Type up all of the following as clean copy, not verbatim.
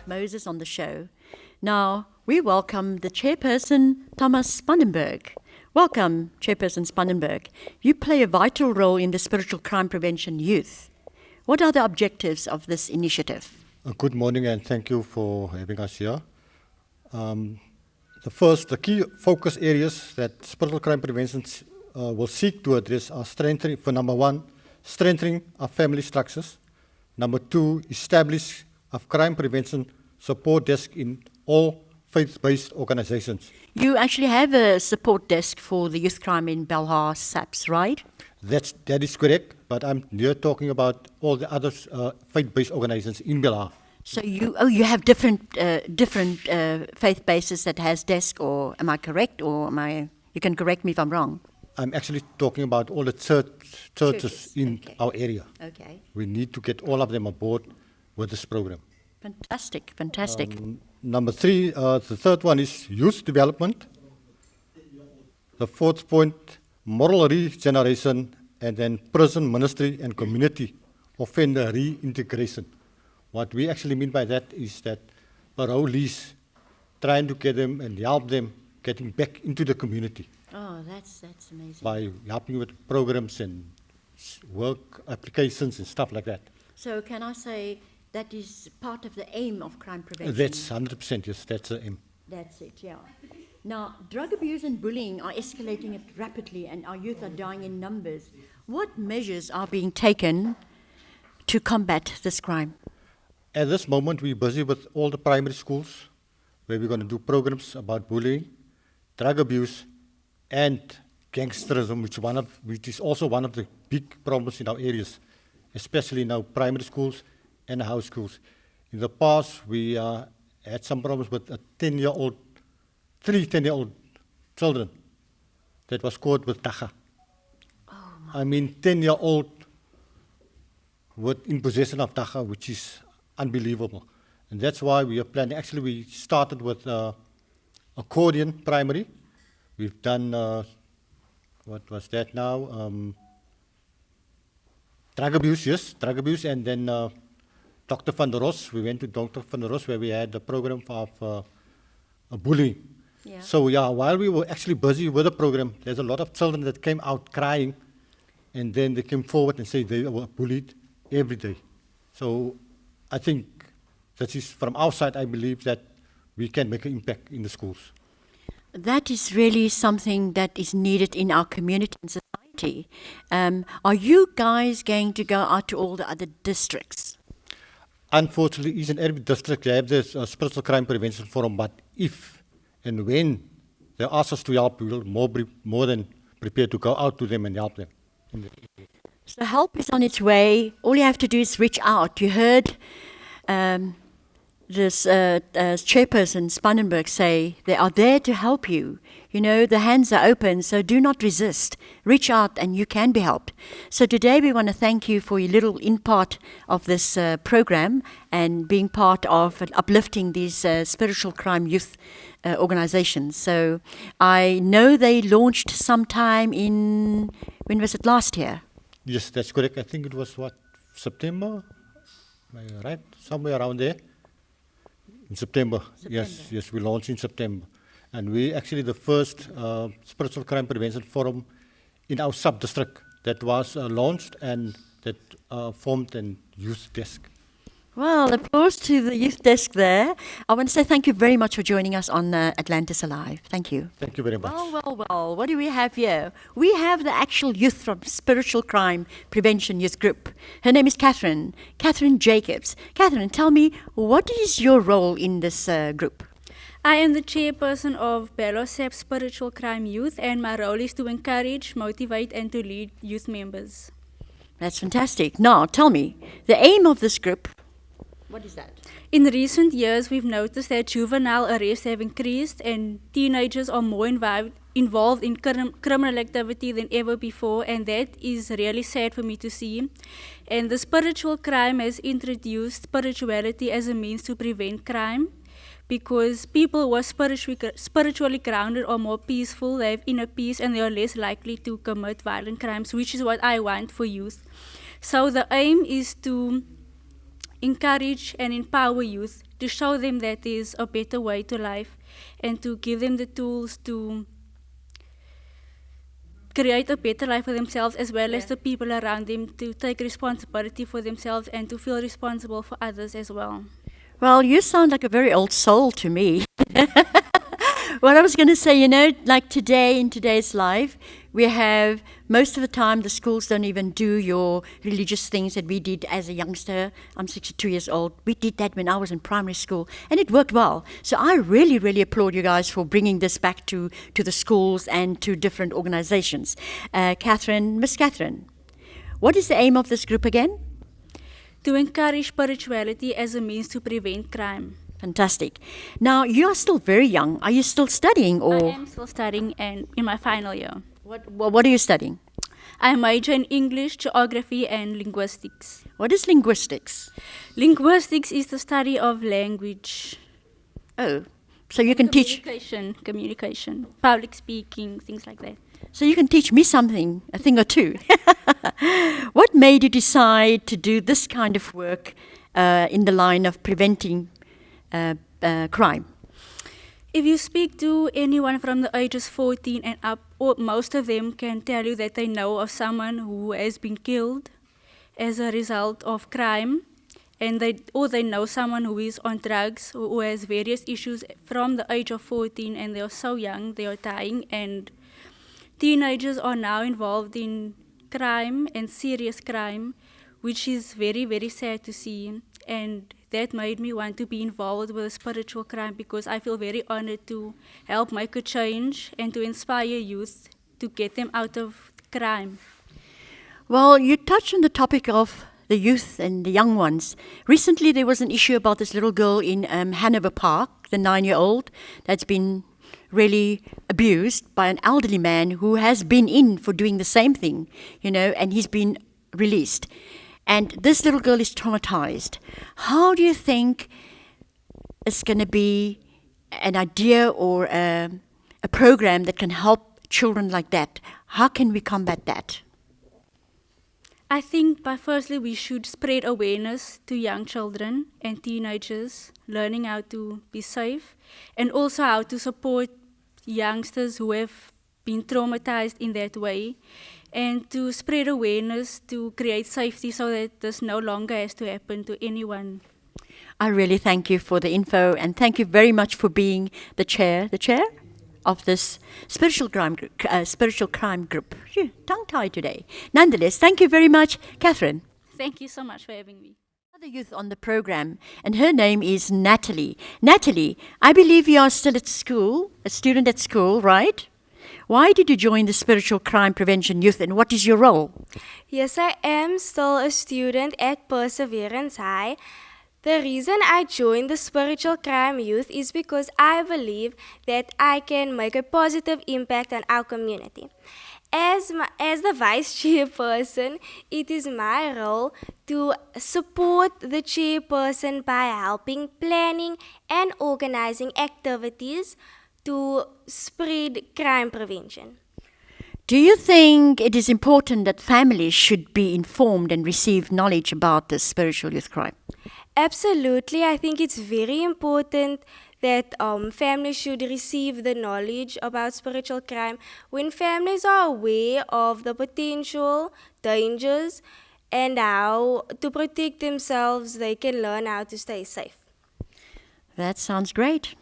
invite Moses on the show. Now, we welcome the chairperson, Thomas Spannenberg. Welcome, Chairperson Spannenberg. You play a vital role in the Spiritual Crime Prevention Youth. What are the objectives of this initiative? Good morning and thank you for having us here. The key focus areas that spiritual crime prevention will seek to address are strengthening, for number one, strengthening our family structures. Number two, establish a crime prevention support desk in all faith-based organizations. You actually have a support desk for the youth crime in Belhar, SAPS, right? That is correct, but I'm here talking about all the other faith-based organizations in Belhar. So you have different faith bases that has desk, or am I correct, or you can correct me if I'm wrong? I'm actually talking about all the churches in our area. Okay. We need to get all of them aboard with this program. Fantastic. Number three, the third one is youth development. The fourth point, moral regeneration, and then prison ministry and community offender reintegration. What we actually mean by that is that parolees, trying to get them and help them getting back into the community. Oh, that's amazing. By helping with programs and work applications and stuff like that. So can I say that is part of the aim of crime prevention? That's 100%, yes, that's the aim. That's it, yeah. Now, drug abuse and bullying are escalating rapidly and our youth are dying in numbers. What measures are being taken to combat this crime? At this moment, we're busy with all the primary schools where we're going to do programs about bullying, drug abuse, and gangsterism, which is also one of the big problems in our areas, especially in our primary schools and house schools. In the past, we had some problems with three 10-year-old children that was caught with dacha. Oh, 10-year-old in possession of dacha, which is unbelievable. And that's why we are planning. Actually, we started with accordion primary. We've done, what was that now? Drug abuse, and then Dr. Van der Ros. We went to Dr. Van der Ros where we had the program of bullying. Yeah. So while we were actually busy with the program, there's a lot of children that came out crying, and then they came forward and said they were bullied every day. So I think that is from our side, I believe that we can make an impact in the schools. That is really something that is needed in our community and society. Are you guys going to go out to all the other districts? Unfortunately, each and every district they have this spiritual crime prevention forum, but if and when they ask us to help, we will more than prepared to go out to them and help them. So help is on its way. All you have to do is reach out. You heard this chairperson, Spannenberg, say they are there to help you. You know, the hands are open, so do not resist. Reach out and you can be helped. So today we want to thank you for your little part of this program and being part of uplifting these spiritual crime youth organizations. So I know they launched sometime when was it, last year? Yes, that's correct. I think it was September? Am I right? Somewhere around there. In September. Yes, we launched in September. And we actually the first spiritual crime prevention forum in our sub-district that was launched and that formed a youth desk. Well, applause to the youth desk there. I want to say thank you very much for joining us on Atlantis Alive. Thank you. Thank you very much. Well, what do we have here? We have the actual youth from Spiritual Crime Prevention Youth Group. Her name is Catherine Jacobs. Catherine, tell me, what is your role in this group? I am the chairperson of Belhar Spiritual Crime Youth, and my role is to encourage, motivate, and to lead youth members. That's fantastic. Now, tell me, the aim of this group, what is that? In recent years, we've noticed that juvenile arrests have increased and teenagers are more involved in criminal activity than ever before, and that is really sad for me to see. And the spiritual crime has introduced spirituality as a means to prevent crime, because people who are spiritually grounded are more peaceful, they have inner peace, and they are less likely to commit violent crimes, which is what I want for youth. So the aim is to encourage and empower youth, to show them that there is a better way to life, and to give them the tools to create a better life for themselves as well as the people around them, to take responsibility for themselves and to feel responsible for others as well. Well, you sound like a very old soul to me. What I was going to say, like today, in today's life, we have, most of the time, the schools don't even do your religious things that we did as a youngster. I'm 62 years old. We did that when I was in primary school, and it worked well. So I really, really applaud you guys for bringing this back to the schools and to different organizations. Miss Catherine, what is the aim of this group again? To encourage spirituality as a means to prevent crime. Fantastic. Now, you are still very young. Are you still studying, or I am still studying and in my final year. what are you studying? I major in English, geography, and linguistics. What is linguistics? Linguistics is the study of language. Oh, so you can teach. Communication, public speaking, things like that. So you can teach me something, a thing or two. What made you decide to do this kind of work in the line of preventing crime? If you speak to anyone from the ages 14 and up, most of them can tell you that they know of someone who has been killed as a result of crime, and they know someone who is on drugs, who has various issues from the age of 14, and they are so young, they are dying, and teenagers are now involved in crime and serious crime, which is very, very sad to see. And that made me want to be involved with spiritual crime, because I feel very honored to help make a change and to inspire youth to get them out of crime. Well, you touched on the topic of the youth and the young ones. Recently, there was an issue about this little girl in Hanover Park, the 9-year-old, that's been really abused by an elderly man who has been in for doing the same thing, and he's been released. And this little girl is traumatized. How do you think it's going to be an idea or a program that can help children like that? How can we combat that? I think firstly we should spread awareness to young children and teenagers, learning how to be safe, and also how to support youngsters who have been traumatized in that way, and to spread awareness to create safety so that this no longer has to happen to anyone. I really thank you for the info, and thank you very much for being the chair of this spiritual crime group. Phew, tongue-tied today. Nonetheless, thank you very much, Catherine. Thank you so much for having me. Another youth on the program, and her name is Natalie. Natalie, I believe you are still at school, a student at school, right? Why did you join the Spiritual Crime Prevention Youth, and what is your role? Yes, I am still a student at Perseverance High. The reason I joined the Spiritual Crime Youth is because I believe that I can make a positive impact on our community. As the vice chairperson, it is my role to support the chairperson by helping planning and organizing activities to spread crime prevention. Do you think it is important that families should be informed and receive knowledge about this spiritual youth crime? Absolutely. I think it's very important that families should receive the knowledge about spiritual crime. When families are aware of the potential dangers and how to protect themselves, they can learn how to stay safe. That sounds great.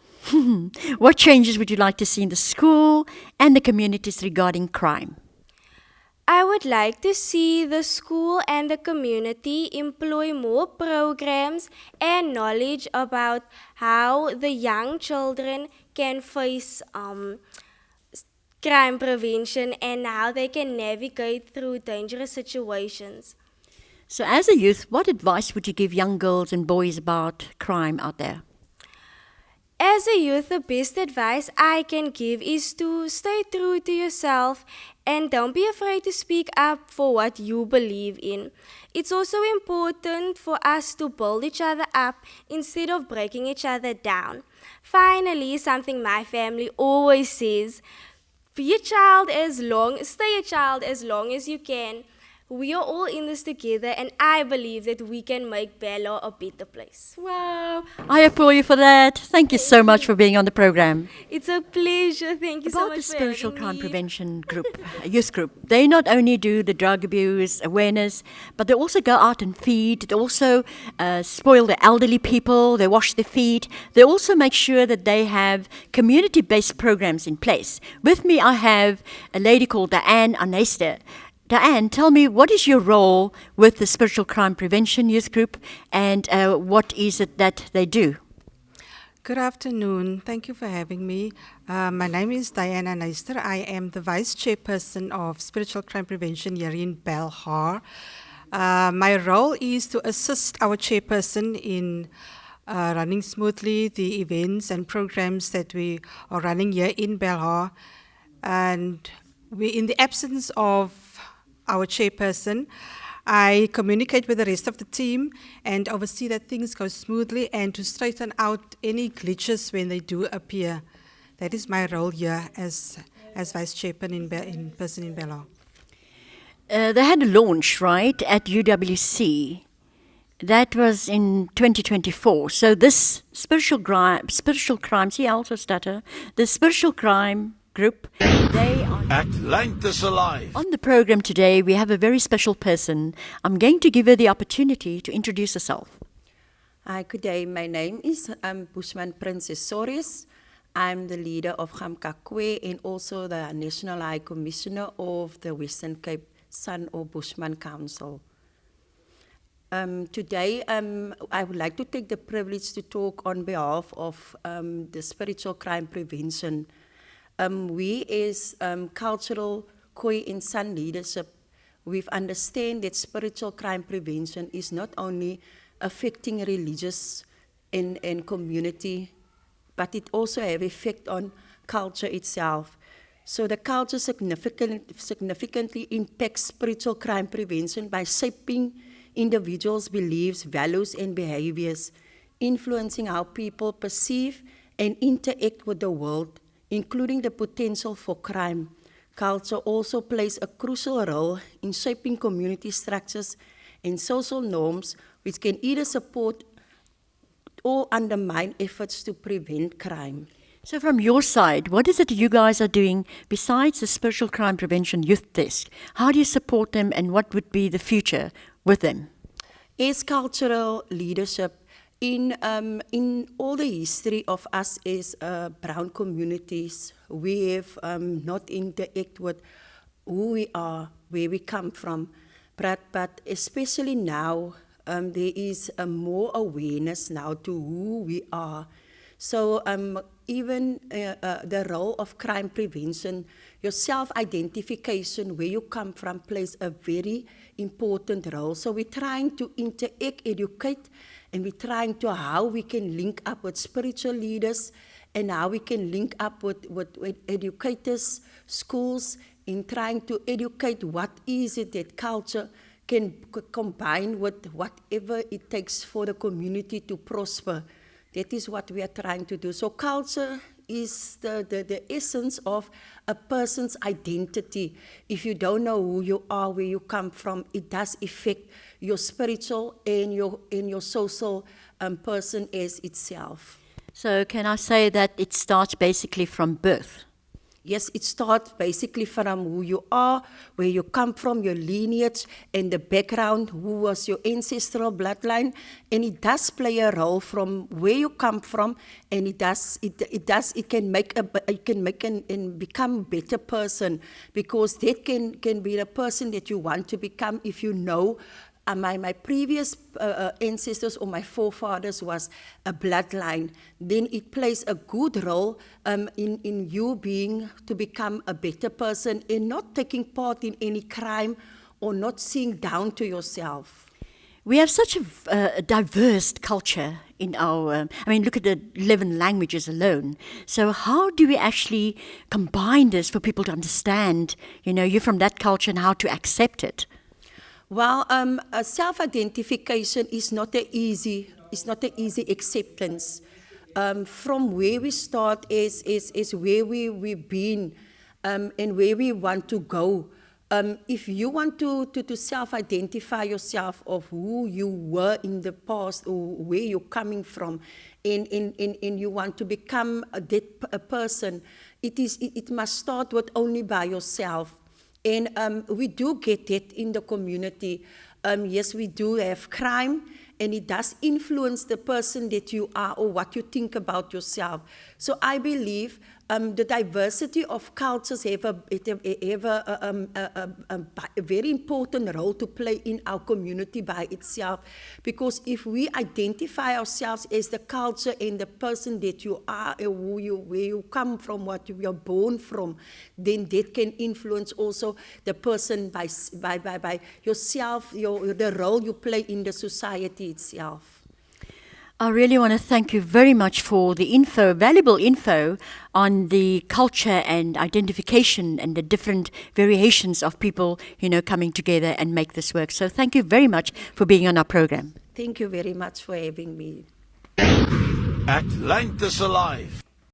What changes would you like to see in the school and the communities regarding crime? I would like to see the school and the community employ more programs and knowledge about how the young children can face crime prevention and how they can navigate through dangerous situations. So as a youth, what advice would you give young girls and boys about crime out there? As a youth, the best advice I can give is to stay true to yourself and don't be afraid to speak up for what you believe in. It's also important for us to build each other up instead of breaking each other down. Finally, something my family always says, stay a child as long as you can, We are all in this together, and I believe that we can make Belhar a better place. Wow. I applaud you for that. Thank you so much for being on the program. It's a pleasure. Thank you so About much the for spiritual having crime me. prevention group, youth group, they not only do the drug abuse awareness, but they also go out and feed. They also spoil the elderly people. They wash their feet. They also make sure that they have community-based programs in place. With me, I have a lady called Diane Anester. Diane, tell me, what is your role with the spiritual crime prevention youth group, and what is it that they do? Good afternoon. Thank you for having me. My name is Diana Neister. I am the Vice Chairperson of Spiritual Crime Prevention here in Belhar. My role is to assist our chairperson in running smoothly the events and programs that we are running here in Belhar. And in the absence of our chairperson, I communicate with the rest of the team and oversee that things go smoothly and to straighten out any glitches when they do appear. That is my role here as vice chairperson in Belhar. They had a launch, right, at UWC. That was in 2024. So this spiritual crime, see, I also stutter, the spiritual crime group, they are... Atlantis alive. On the program today, we have a very special person. I'm going to give her the opportunity to introduce herself. Hi, good day. My name is Bushman Princess Sorius. I'm the leader of Gamkakwe and also the National High Commissioner of the Western Cape San or Bushman Council. Today, I would like to take the privilege to talk on behalf of the spiritual crime prevention. We as cultural Khoi and San leadership, we've understand that spiritual crime prevention is not only affecting religious and community, but it also have effect on culture itself. So the culture significantly impacts spiritual crime prevention by shaping individuals' beliefs, values, and behaviors, influencing how people perceive and interact with the world, including the potential for crime. Culture also plays a crucial role in shaping community structures and social norms, which can either support or undermine efforts to prevent crime. So from your side, what is it you guys are doing besides the Spiritual Crime Prevention Youth Desk? How do you support them, and what would be the future with them? As cultural leadership, in all the history of us as brown communities, we have not interact with who we are, where we come from, but especially now, there is more awareness now to who we are. So even the role of crime prevention, your self-identification, where you come from, plays a very important role. So we're trying to interact, educate, and we're trying to how we can link up with spiritual leaders and how we can link up with educators, schools, in trying to educate what is it that culture can combine with whatever it takes for the community to prosper. That is what we are trying to do. So culture is the essence of a person's identity. If you don't know who you are, where you come from, it does affect your spiritual and your social person as itself. So can I say that it starts basically from birth? Yes, it starts basically from who you are, where you come from, your lineage, and the background, who was your ancestral bloodline, and it does play a role from where you come from, and it can make and become a better person, because that can be the person that you want to become if you know. My previous ancestors or my forefathers was a bloodline, then it plays a good role in you being to become a better person and not taking part in any crime or not seeing down to yourself. We have such a diverse culture in our, look at the 11 languages alone. So how do we actually combine this for people to understand, you're from that culture and how to accept it? Well, self-identification is not an easy acceptance. From where we start is where we've been and where we want to go. if you want to self-identify yourself of who you were in the past or where you're coming from, and you want to become a person, it must start with only by yourself. And we do get it in the community. Yes, we do have crime, and it does influence the person that you are or what you think about yourself. So I believe the diversity of cultures have a very important role to play in our community by itself. Because if we identify ourselves as the culture and the person that you are, where you come from, what you are born from, then that can influence also the person by yourself, the role you play in the society itself. I really want to thank you very much for the valuable info on the culture and identification and the different variations of people, coming together and make this work. So thank you very much for being on our program. Thank you very much for having me. Atlantis alive.